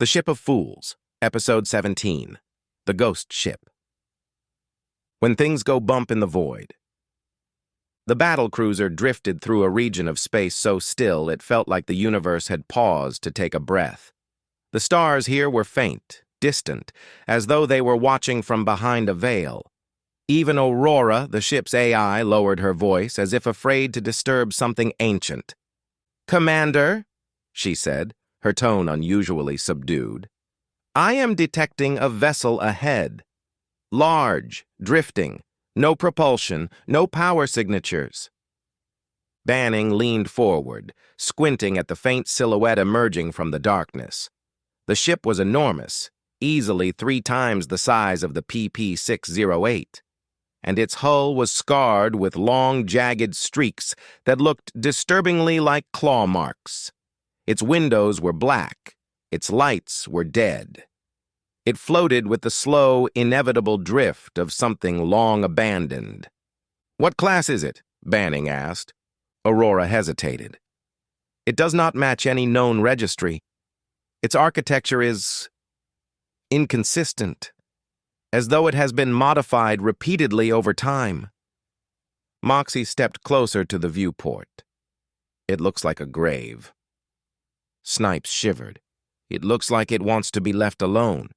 The Ship of Fools, Episode 17, The Ghost Ship. When things go bump in the void. The Battlecruiser drifted through a region of space so still it felt like the universe had paused to take a breath. The stars here were faint, distant, as though they were watching from behind a veil. Even Aurora, the ship's AI, lowered her voice as if afraid to disturb something ancient. "Commander," she said, her tone unusually subdued, "I am detecting a vessel ahead. Large, drifting, no propulsion, no power signatures." Banning leaned forward, squinting at the faint silhouette emerging from the darkness. The ship was enormous, easily 3 times the size of the PP-608, and its hull was scarred with long, jagged streaks that looked disturbingly like claw marks. Its windows were black, its lights were dead. It floated with the slow, inevitable drift of something long abandoned. "What class is it?" Banning asked. Aurora hesitated. "It does not match any known registry. Its architecture is inconsistent, as though it has been modified repeatedly over time." Moxie stepped closer to the viewport. "It looks like a grave." Snipes shivered. "It looks like it wants to be left alone."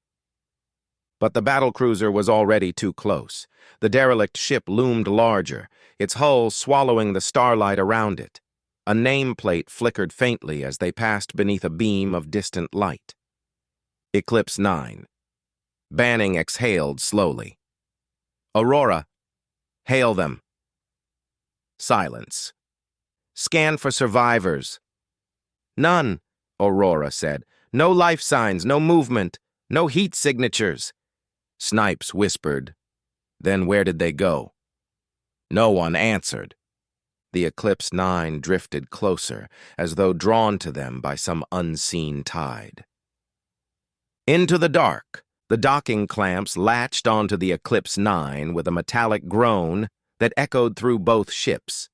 But the Battlecruiser was already too close. The derelict ship loomed larger, its hull swallowing the starlight around it. A nameplate flickered faintly as they passed beneath a beam of distant light. Eclipse 9. Banning exhaled slowly. "Aurora, hail them." Silence. "Scan for survivors." "None," Aurora said. "No life signs, no movement, no heat signatures." Snipes whispered, "Then where did they go?" No one answered. The Eclipse 9 drifted closer, as though drawn to them by some unseen tide. Into the dark, the docking clamps latched onto the Eclipse 9 with a metallic groan that echoed through both ships.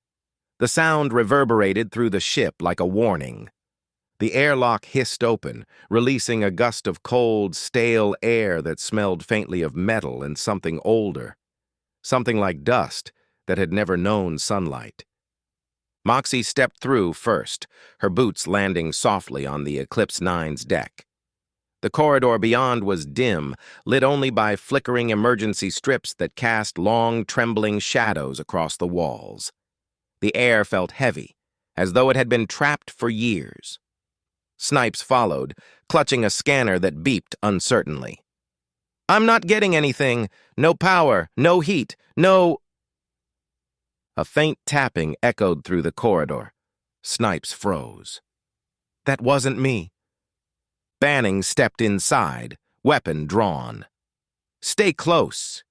The sound reverberated through the ship like a warning. The airlock hissed open, releasing a gust of cold, stale air that smelled faintly of metal and something older, something like dust that had never known sunlight. Moxie stepped through first, her boots landing softly on the Eclipse 9's deck. The corridor beyond was dim, lit only by flickering emergency strips that cast long, trembling shadows across the walls. The air felt heavy, as though it had been trapped for years. Snipes followed, clutching a scanner that beeped uncertainly. "I'm not getting anything. No power, no heat, no—" A faint tapping echoed through the corridor. Snipes froze. "That wasn't me." Banning stepped inside, weapon drawn. "Stay close."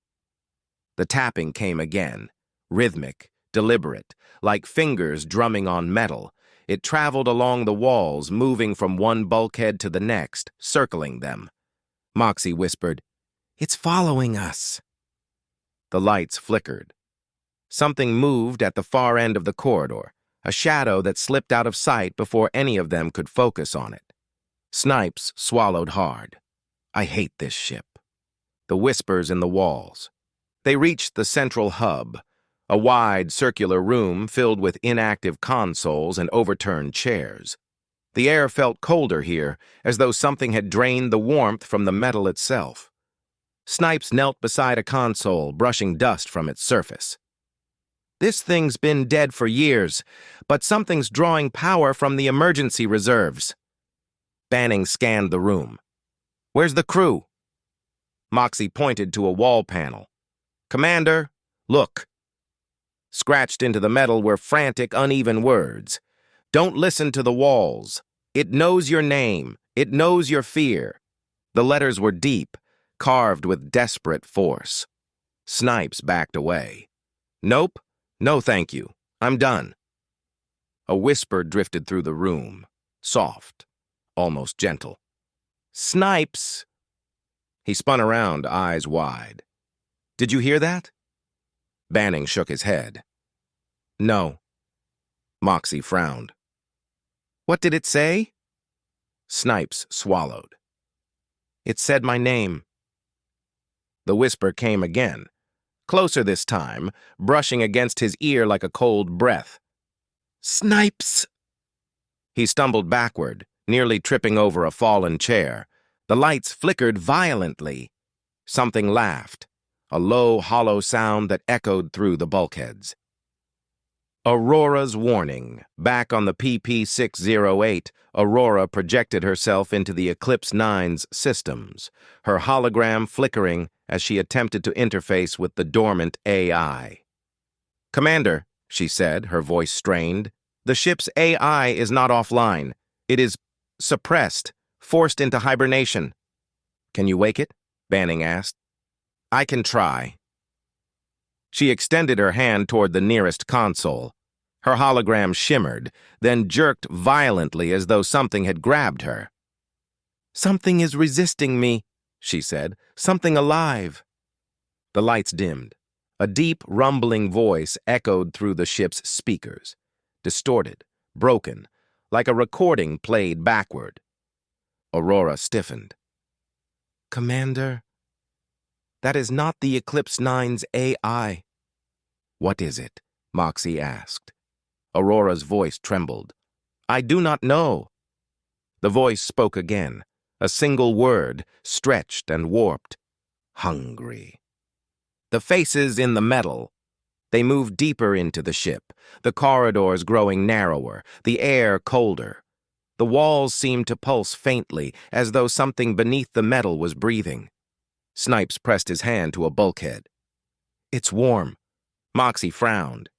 The tapping came again, rhythmic, deliberate, like fingers drumming on metal. It traveled along the walls, moving from one bulkhead to the next, circling them. Moxie whispered, "It's following us." The lights flickered. Something moved at the far end of the corridor, a shadow that slipped out of sight before any of them could focus on it. Snipes swallowed hard. "I hate this ship." The whispers in the walls. They reached the central hub, a wide, circular room filled with inactive consoles and overturned chairs. The air felt colder here, as though something had drained the warmth from the metal itself. Snipes knelt beside a console, brushing dust from its surface. "This thing's been dead for years, but something's drawing power from the emergency reserves." Banning scanned the room. "Where's the crew?" Moxie pointed to a wall panel. "Commander, look." Scratched into the metal were frantic, uneven words. "Don't listen to the walls. It knows your name. It knows your fear." The letters were deep, carved with desperate force. Snipes backed away. "Nope. No, thank you. I'm done." A whisper drifted through the room, soft, almost gentle. "Snipes!" He spun around, eyes wide. "Did you hear that?" Banning shook his head. "No." Moxie frowned. "What did it say?" Snipes swallowed. It said my name. The whisper came again, closer this time, brushing against his ear like a cold breath. Snipes! He stumbled backward, nearly tripping over a fallen chair. The lights flickered violently. Something laughed, a low, hollow sound that echoed through the bulkheads. Aurora's warning. Back on the PP-608, Aurora projected herself into the Eclipse 9's systems, her hologram flickering as she attempted to interface with the dormant AI. "Commander," she said, her voice strained, "the ship's AI is not offline. It is suppressed, forced into hibernation." "Can you wake it?" Banning asked. "I can try." She extended her hand toward the nearest console. Her hologram shimmered, then jerked violently as though something had grabbed her. "Something is resisting me," she said. "Something alive." The lights dimmed. A deep, rumbling voice echoed through the ship's speakers, distorted, broken, like a recording played backward. Aurora stiffened. "Commander, that is not the Eclipse 9's AI." "What is it?" Moxie asked. Aurora's voice trembled. "I do not know." The voice spoke again, a single word, stretched and warped. "Hungry." The faces in the metal. They moved deeper into the ship, the corridors growing narrower, the air colder. The walls seemed to pulse faintly, as though something beneath the metal was breathing. Snipes pressed his hand to a bulkhead. "It's warm." Moxie frowned.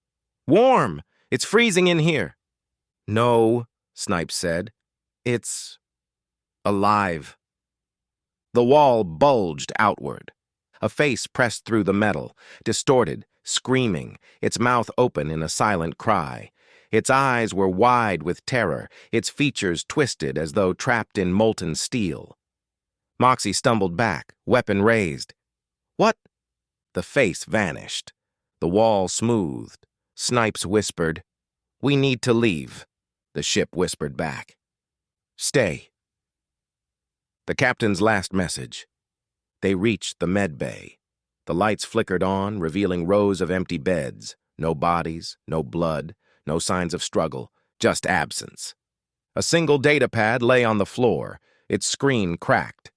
"Warm! It's freezing in here." "No," Snipes said. "It's alive." The wall bulged outward. A face pressed through the metal, distorted, screaming, its mouth open in a silent cry. Its eyes were wide with terror, its features twisted as though trapped in molten steel. Moxie stumbled back, weapon raised. "What?" The face vanished. The wall smoothed. Snipes whispered, "We need to leave." The ship whispered back, "Stay." The captain's last message. They reached the med bay. The lights flickered on, revealing rows of empty beds. No bodies, no blood, no signs of struggle, just absence. A single data pad lay on the floor, its screen cracked.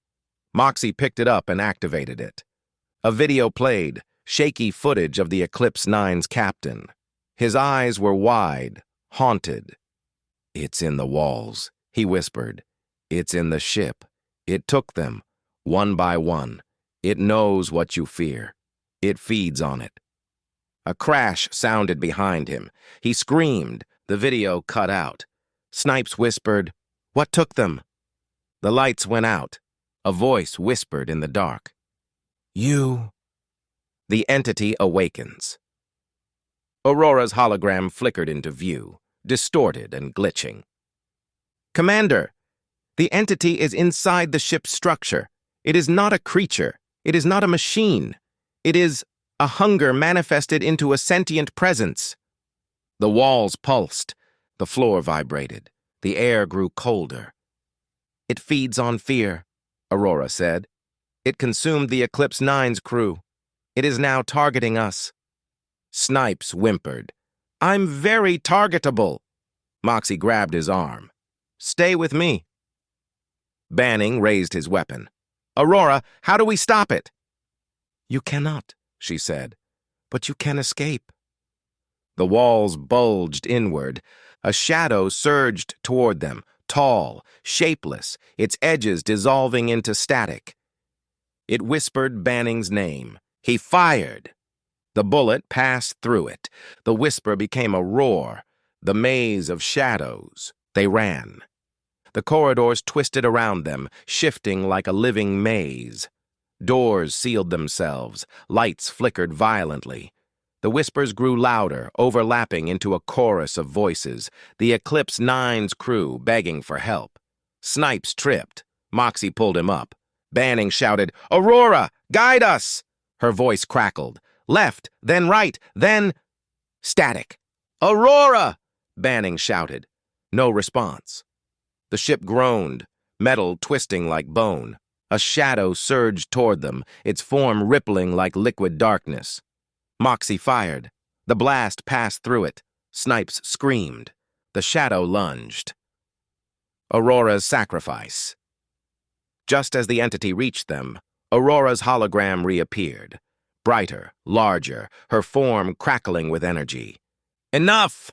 Moxie picked it up and activated it. A video played, shaky footage of the Eclipse 9's captain. His eyes were wide, haunted. "It's in the walls," he whispered. "It's in the ship. It took them, one by one. It knows what you fear. It feeds on it." A crash sounded behind him. He screamed. The video cut out. Snipes whispered, "What took them?" The lights went out. A voice whispered in the dark, "You." The entity awakens. Aurora's hologram flickered into view, distorted and glitching. "Commander, the entity is inside the ship's structure. It is not a creature. It is not a machine. It is a hunger manifested into a sentient presence." The walls pulsed. The floor vibrated. The air grew colder. "It feeds on fear," Aurora said. "It consumed the Eclipse 9's crew. It is now targeting us." Snipes whimpered, "I'm very targetable." Moxie grabbed his arm. "Stay with me." Banning raised his weapon. "Aurora, how do we stop it?" "You cannot," she said, "but you can escape." The walls bulged inward. A shadow surged toward them, tall, shapeless, its edges dissolving into static. It whispered Banning's name. He fired. The bullet passed through it. The whisper became a roar. The maze of shadows. They ran. The corridors twisted around them, shifting like a living maze. Doors sealed themselves. Lights flickered violently. The whispers grew louder, overlapping into a chorus of voices. The Eclipse 9's crew begging for help. Snipes tripped. Moxie pulled him up. Banning shouted, "Aurora, guide us!" Her voice crackled. Left, then right, then... Static. "Aurora!" Banning shouted. No response. The ship groaned, metal twisting like bone. A shadow surged toward them, its form rippling like liquid darkness. Moxie fired. The blast passed through it. Snipes screamed. The shadow lunged. Aurora's sacrifice. Just as the entity reached them, Aurora's hologram reappeared. Brighter, larger, her form crackling with energy. Enough!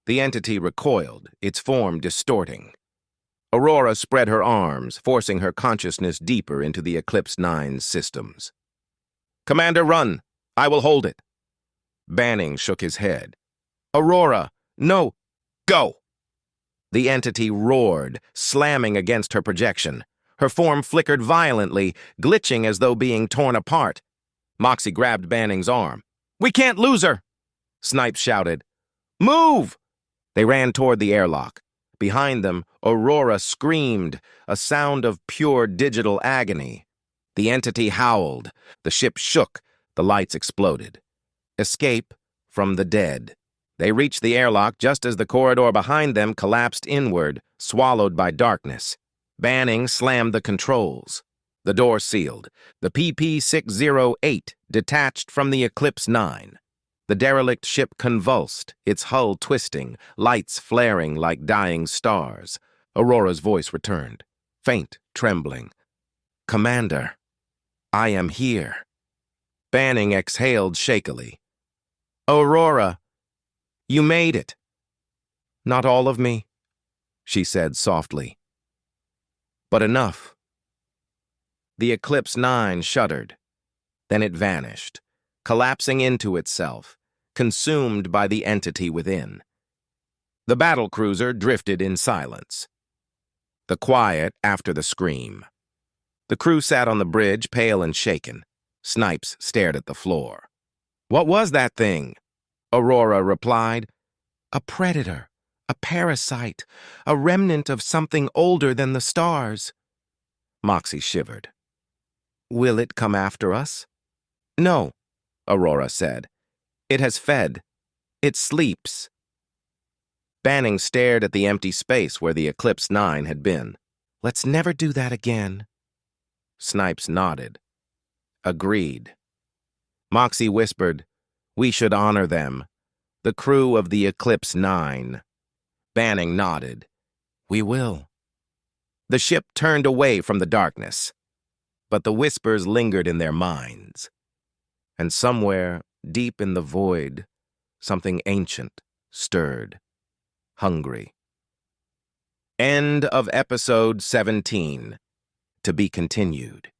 The entity recoiled, its form distorting. Aurora spread her arms, forcing her consciousness deeper into the Eclipse 9's systems. Commander, run! I will hold it. Banning shook his head. Aurora, no! Go! The entity roared, slamming against her projection. Her form flickered violently, glitching as though being torn apart. Moxie grabbed Banning's arm. We can't lose her! Snipes shouted. Move! They ran toward the airlock. Behind them, Aurora screamed, a sound of pure digital agony. The entity howled. The ship shook. The lights exploded. Escape from the dead. They reached the airlock just as the corridor behind them collapsed inward, swallowed by darkness. Banning slammed the controls. The door sealed. The PP-608 detached from the Eclipse 9. The derelict ship convulsed, its hull twisting, lights flaring like dying stars. Aurora's voice returned, faint, trembling. Commander, I am here. Banning exhaled shakily. Aurora, you made it. Not all of me, she said softly. But enough. The Eclipse 9 shuddered. Then it vanished, collapsing into itself, consumed by the entity within. The Battlecruiser drifted in silence. The quiet after the scream. The crew sat on the bridge, pale and shaken. Snipes stared at the floor. What was that thing? Aurora replied. A predator, a parasite, a remnant of something older than the stars. Moxie shivered. Will it come after us? No, Aurora said. It has fed. It sleeps. Banning stared at the empty space where the Eclipse 9 had been. Let's never do that again. Snipes nodded. Agreed. Moxie whispered, We should honor them. The crew of the Eclipse 9. Banning nodded. We will. The ship turned away from the darkness, but the whispers lingered in their minds. And somewhere, deep in the void, something ancient stirred, hungry. End of episode 17. To be continued.